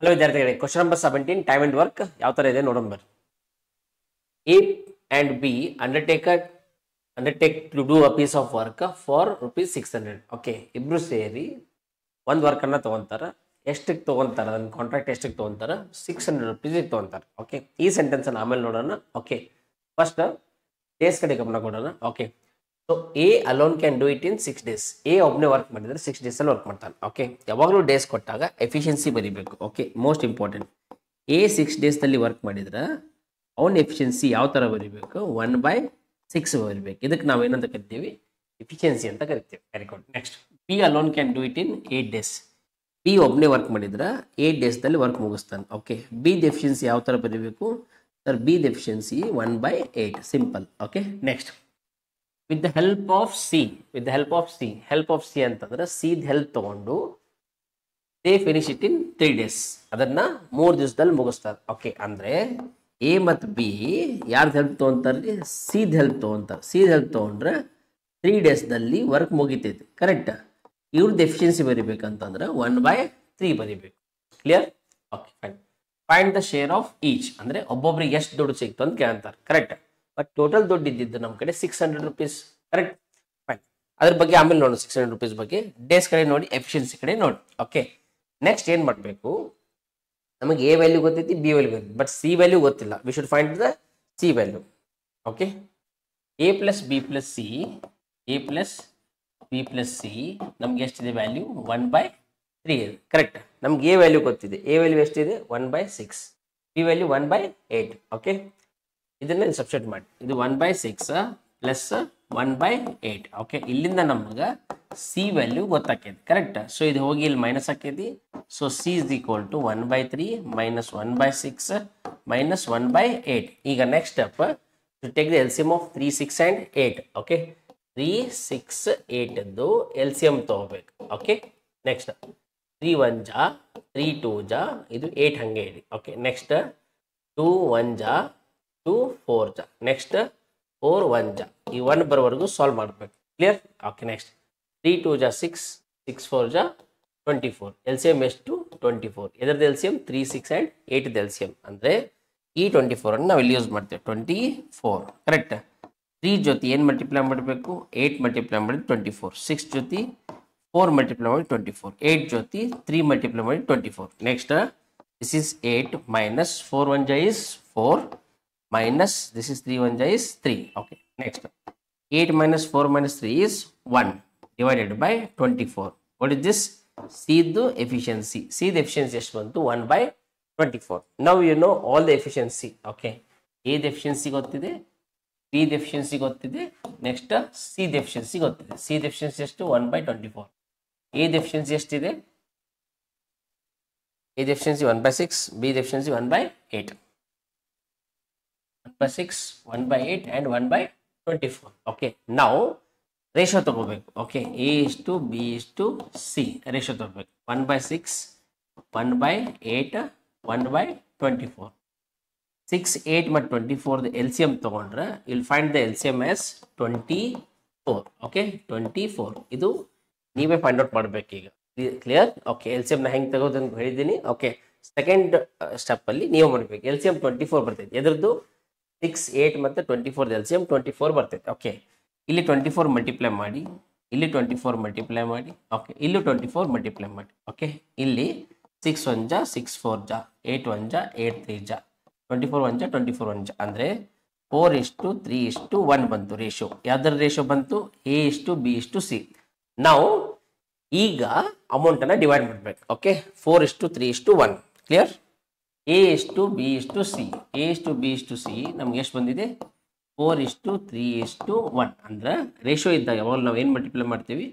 Hello ವಿದ್ಯಾರ್ಥಿಗಳೇ, question number 17 time and work ಯಾವ ತರ ಇದೆ ನೋಡೋಣ ಬರ್ರಿ. A and B undertake to do a piece of work for ₹600. Okay, ಇಬ್ರು ಸೇರಿ ಒಂದು ವರ್ಕ್ ಅನ್ನ ತಗೊಂತಾರ. ಎಷ್ಟಕ್ಕೆ ತಗೊಂತಾರ, ಅದನ್ನ ಕಾಂಟ್ರಾಕ್ಟ್ ಎಷ್ಟಕ್ಕೆ ತಗೊಂತಾರ? ₹600 ತಗೊಂತಾರ. ಓಕೆ, ಈ ಸೆಂಟೆನ್ಸ್ ಅನ್ನು ಆಮೇಲೆ ನೋಡೋಣ. ಓಕೆ, ಫಸ್ಟ್ ಡೇಸ್ ಕಡೆ ಗಮನ ಕೊಡೋಣ. Okay, so A alone can do it in 6 days. A ಒಬ್ಬನೇ ವರ್ಕ್ ಮಾಡಿದ್ರೆ 6 days ಅಲ್ಲಿ ವರ್ಕ್ ಮಾಡ್ತಾನೆ. ಓಕೆ, ಯಾವಾಗಲೂ ಡೇಸ್ ಕೊಟ್ಟಾಗ ಎಫಿಷಿಯನ್ಸಿ ಬರೀಬೇಕು. Okay, most important. A 6 days work ಮಾಡಿದ್ರೆ ಅವನ ಎಫಿಷಿಯನ್ಸಿ ಯಾವ ಥರ ಬರೀಬೇಕು? 1/6 ಬರೀಬೇಕು. ಇದಕ್ಕೆ ನಾವು ಏನಂತ ಕರಿತೀವಿ? ಎಫಿಷಿಯನ್ಸಿ ಅಂತ ಕರಿತೀವಿ. Very good. Next, B alone can do it in 8 days. B ಒಬ್ಬನೇ ವರ್ಕ್ ಮಾಡಿದ್ರೆ 8 days ವರ್ಕ್ ಮುಗಿಸ್ತಾನೆ. ಓಕೆ, ಬಿ ಎಫಿಷಿಯನ್ಸಿ ಯಾವ ಥರ ಬರೀಬೇಕು sir? B efficiency 1/8. Simple. Okay, next, with the help of C. Help of C ಅಂತಂದ್ರೆ C help ತಗೊಂಡು they finish it in 3 days. ಅದನ್ನ 3 ದಿವಸದಲ್ಲಿ ಮುಗಿಸ್ತಾರೆ. ಓಕೆ, ಅಂದ್ರೆ ಎ ಮತ್ತು ಬಿ ಯಾರ್ದು ಹೆಲ್ಪ್ ತೊಗೊಂತಾರೆ? ಸಿದ್ ಹೆಲ್ಪ್ ತೊಗೊಂತಾರೆ. ಸಿದ್ ಹೆಲ್ಪ್ ತೊಗೊಂಡ್ರೆ 3 days ವರ್ಕ್ ಮುಗಿತೈತಿ. ಕರೆಕ್ಟ್. ಇವ್ರದ್ದು ಎಫಿಷಿಯನ್ಸಿ ಬರಿಬೇಕಂತಂದ್ರೆ 1/3 ಬರಿಬೇಕು. Clear? Okay, fine. Find the share of each ಅಂದ್ರೆ ಒಬ್ಬೊಬ್ರಿಗೆ ಎಷ್ಟು ದುಡ್ಡು ಸಿಕ್ತು ಅಂತ ಕೇಳ್ತಾರೆ. ಕರೆಕ್ಟ್. ಬಟ್ ಟೋಟಲ್ ದುಡ್ಡು ಇದ್ದಿದ್ದು ನಮ್ಮ ಕಡೆ ₹600. ಕರೆಕ್ಟ್. ಫೈನ್. ಅದ್ರ ಬಗ್ಗೆ ಆಮೇಲೆ ನೋಡಿ. ₹600 ಬಗ್ಗೆ ಡೇಸ್ ಕಡೆ ನೋಡಿ, ಎಫಿಷಿಯನ್ಸಿ ಕಡೆ ನೋಡಿ. ಓಕೆ, ನೆಕ್ಸ್ಟ್ ಏನು ಮಾಡಬೇಕು? ನಮಗೆ ಎ ವ್ಯಾಲ್ಯೂ ಗೊತ್ತೈತಿ, ಬಿ ವ್ಯಾಲ್ಯೂ ಗೊತ್ತೈತಿ, ಬಟ್ ಸಿ ವ್ಯಾಲ್ಯೂ ಗೊತ್ತಿಲ್ಲ. We should find the C value. Okay, A plus B plus C, A plus B plus C ನಮ್ಗೆ ಎಷ್ಟಿದೆ ವ್ಯಾಲ್ಯೂ? 1/3 ಇದೆ. ಕರೆಕ್ಟ್. ನಮ್ಗೆ ಎ ವ್ಯಾಲ್ಯೂ ಗೊತ್ತಿದೆ. ಎ ವ್ಯಾಲ್ಯೂ ಎಷ್ಟಿದೆ? 1/6. B value 1/8. ಓಕೆ, ಇದನ್ನ substitute ಮಾಡಿ. ಇದು 1/6 ಪ್ಲಸ್ 1/8. ಓಕೆ, ಇಲ್ಲಿಂದ ನಮಗೆ ಸಿ ವ್ಯಾಲ್ಯೂ ಗೊತ್ತಾಕೈತಿ. ಕರೆಕ್ಟ್. ಸೊ ಇದು ಹೋಗಿ ಇಲ್ಲಿ ಮೈನಸ್ ಆಕೈತಿ. So C is equal to 1/3 minus 1/6 minus 1/8. ಈಗ next step, to take the LCM of 3, 6 and 8. Okay, 3, 6, 8 LCM ತಗೋಬೇಕು. ಓಕೆ, ನೆಕ್ಸ್ಟ್ 3 1 ಜಾ 3 2 ಜಾ ಇದು 8 ಹಂಗೆ ಇಡಿ. ಓಕೆ, ನೆಕ್ಸ್ಟ್ 2 1 ಜಾ 2 4 ಜಾ, ನೆಕ್ಸ್ಟ್ 4 1 ಜಾ, ಈ 1 ಬರೋವರೆಗೂ ಸಾಲ್ವ್ ಮಾಡಬೇಕು. ಕ್ಲಿಯರ್? ಓಕೆ, ನೆಕ್ಸ್ಟ್ 3 2 ಜಾ 6, 6 4 ಜಾ 24. ಎಲ್ಸಿಯಮ್ ಎಷ್ಟು? 24. ಇದರದ್ದು ಎಲ್ಸಿಯಮ್ 3 6 and 8 ಎಲ್ಸಿಯಮ್ ಅಂದ್ರೆ ಈ 24 ಅನ್ನು ನಾವು ಇಲ್ಲಿ ಯೂಸ್ ಮಾಡ್ತೇವೆ. 24. ಕರೆಕ್ಟ್. 3 ಜೊತೆ ಏನು ಮಲ್ಟಿಪ್ಲೈ ಮಾಡಬೇಕು? 8 ಮಲ್ಟಿಪ್ಲೈ ಮಾಡಿ 24. 6 ಜೊತೆ 4 ಮಲ್ಟಿಪ್ಲೈ ಮಾಡಿ 24. 8 ಜೊತೆ 3 ಮಲ್ಟಿಪ್ಲೈ ಮಾಡಿ 24. Next, this is 8 minus 4 1 ja is 4 minus this is 3 1 ja is 3. Okay, next 8 minus 4 minus 3 is 1 divided by 24. What is this? C the efficiency. C the efficiency ಎಷ್ಟು ಬಂತು? 1/24. Now you know all the efficiency. Okay, A the efficiency ಗೊತ್ತಿದೆ, B the efficiency ಗೊತ್ತಿದೆ, next C the efficiency ಗೊತ್ತಿದೆ. C the efficiency ಎಷ್ಟು? 1/24. A the efficiency ಎಷ್ಟಿದೆ? A the efficiency 1/6, B the efficiency 1/8. 1/6, 1/8 and 1/24. Okay, now ratio ತಗೋಬೇಕು. Okay, A is to B is to C ratio ತಗೋಬೇಕು. 1/6, 1/8, 1/24. 6, 8 ಮತ್ತು 24 LCM ತಗೊಂಡ್ರೆ will find the LCM as 24. Okay, 24 ಇದು ನೀವೇ find out ಮಾಡಬೇಕು ಈಗ. Clear? Okay, LCM ನ ಹೆಂಗೆ ತಗೋದಂತ ಹೇಳಿದ್ದೀನಿ. ಓಕೆ, ಸೆಕೆಂಡ್ ಸ್ಟೆಪ್ ಅಲ್ಲಿ ನೀವು ಮಾಡಬೇಕು. ಎಲ್ಸಿಯಂ 24 ಬರ್ತೈತೆ. ಎದ್ರದ್ದು 6, 8 ಮತ್ತು 24 ಎಲ್ಸಿಯಂ 24 ಬರ್ತೈತೆ. ಓಕೆ, ಇಲ್ಲಿ 24 ಮಲ್ಟಿಪ್ಲೈ ಮಾಡಿ, ಇಲ್ಲಿ 24 ಮಲ್ಟಿಪ್ಲೈ ಮಾಡಿ. ಓಕೆ, ಇಲ್ಲಿ 24 ಮಲ್ಟಿಪ್ಲೈ ಮಾಡಿ. ಓಕೆ, ಇಲ್ಲಿ 6 1 ಜಾ 6 4 ಜಾ 8 1 ಜಾ 8 3 ಜಾ 24 1 ಜಾ 24 1 ಜಾ ಅಂದರೆ 4:3:1 ಬಂತು ರೇಷಿಯೋ. ಯಾವ್ದ್ರ ರೇಷಿಯೋ ಬಂತು? A is to B is to C. ನಾವು ಈಗ ಅಮೌಂಟ್ ಅನ್ನ ಡಿವೈಡ್ ಮಾಡಬೇಕು. Okay, 4:3:1. Clear? A is to B is to C. A is to B is to C ನಮ್ಗೆ ಎಷ್ಟು ಬಂದಿದೆ? 4:3:1. ಅಂದ್ರೆ ರೇಷಿಯೋ ಇದ್ದಾಗ ಯಾವಾಗ ನಾವು ಏನು ಮಲ್ಟಿಪ್ಲೈ ಮಾಡ್ತೀವಿ?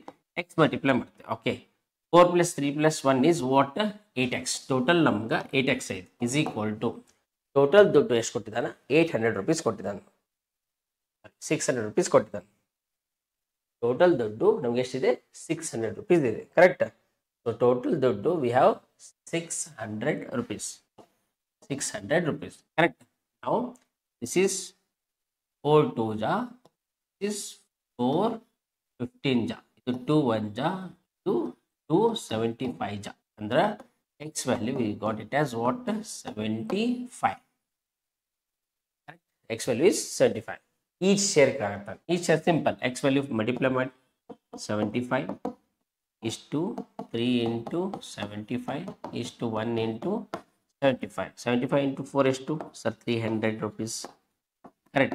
X ಮಲ್ಟಿಪ್ಲೈ ಮಾಡ್ತೀವಿ. Okay, 4 + 3 + 1 is what? 8x. Total ನಮ್ಗೆ 8x ಇದೆ. ಇಸ್ ಈಕ್ವಲ್ ಟು ಟೋಟಲ್ ದುಡ್ಡು ಎಷ್ಟು ಕೊಟ್ಟಿದ್ದಾನೆ? ₹800 ಕೊಟ್ಟಿದ್ದಾನೆ. ₹600 ಕೊಟ್ಟಿದ್ದಾನೆ. ಟೋಟಲ್ ದುಡ್ಡು ನಮ್ಗೆ ಎಷ್ಟಿದೆ? ₹600 ಇದೆ. ಕರೆಕ್ಟ್. ಸೊ ಟೋಟಲ್ ದುಡ್ಡು ವಿ ಹ್ಯಾವ್ ₹600. ₹600. ಕರೆಕ್ಟ್. ನಾವು ದಿಸ್ ಈಸ್ 4 2 ಜಾ, ದಿಸ್ 4 15 ಜಾ, ಇದು 2 1 ಜಾ, ಇದು 275 ಜಾ. ಅಂದ್ರೆ X value we got it as what? 75. Correct? X value is 75. Each share karatan. Each share simple. X value multiply by 75 is to 3 into 75 is to 1 into 75. 75 into 4 is to, sir, 300 rupees. Correct.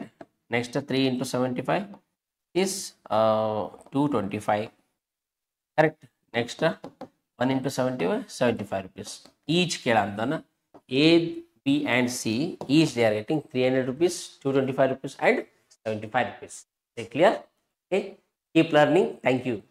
Next 3 into 75 is 225. Correct. Next 1 into 75, 75 rupees. Each kelandana A, B and C, each they are getting 300 rupees, 225 rupees and 75 rupees. Is it clear? Okay. Keep learning. Thank you.